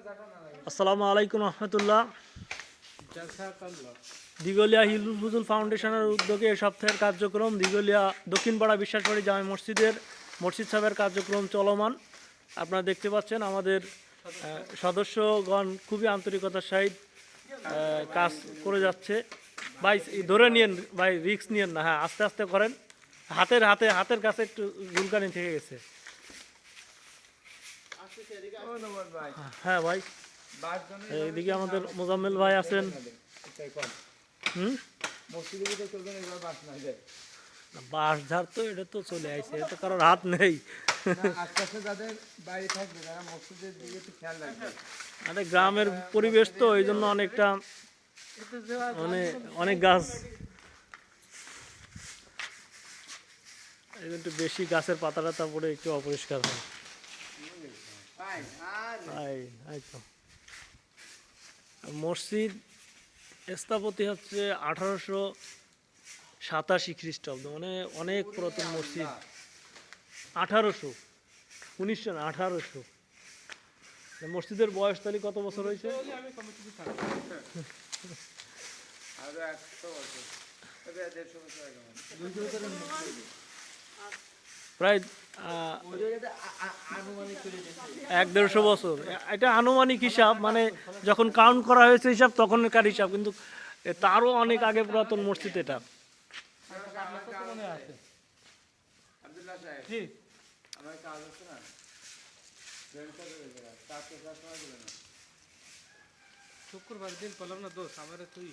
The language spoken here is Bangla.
আসসালামু আলাইকুম রহমতুল্লাহ। দিঘলিয়া হিলুল ফুজুল ফাউন্ডেশনের উদ্যোগে এ সপ্তাহের কার্যক্রম দিঘলিয়া দক্ষিণপাড়া বিশ্বাসবাড়ি জামে মসজিদের মসজিদ সাহেবের কার্যক্রম চলমান। আপনারা দেখতে পাচ্ছেন আমাদের সদস্যগণ খুবই আন্তরিকতার সহিত কাজ করে যাচ্ছে। ভাই ধরে নিয়েন, ভাই রিস্ক নিয়েন না, হ্যাঁ আস্তে আস্তে করেন। হাতের কাছে একটু ঝুলকানি থেকে গেছে। হ্যাঁ ভাই, এইদিকে আমাদের মোজাম্মেল ভাই আছেন। বাঁশ ঝাড় তো এটা তো চলে আসছে, এটা কারোর হাত নেই। আরে গ্রামের পরিবেশ তো এই জন্য অনেকটা মানে অনেক গাছ, একটু বেশি গাছের পাতা টাতা পড়ে একটু অপরিষ্কার হয়। মসজিদ স্থাপতি হচ্ছে 1887 খ্রিস্টাব্দ, মানে অনেক পুরাতন মসজিদ। 1900 না 1800। মসজিদের বয়স তাহলে কত বছর হয়েছে? প্রায় 1-150 বছর। এটা আনুমানিক হিসাব, মানে যখন কাউন্ট করা হয়েছে হিসাব তখনকার হিসাব, কিন্তু তারও অনেক আগে পুরাতন মসজিদ এটা। শুক্রবার দিন পেলাম না দোষ আমার তুই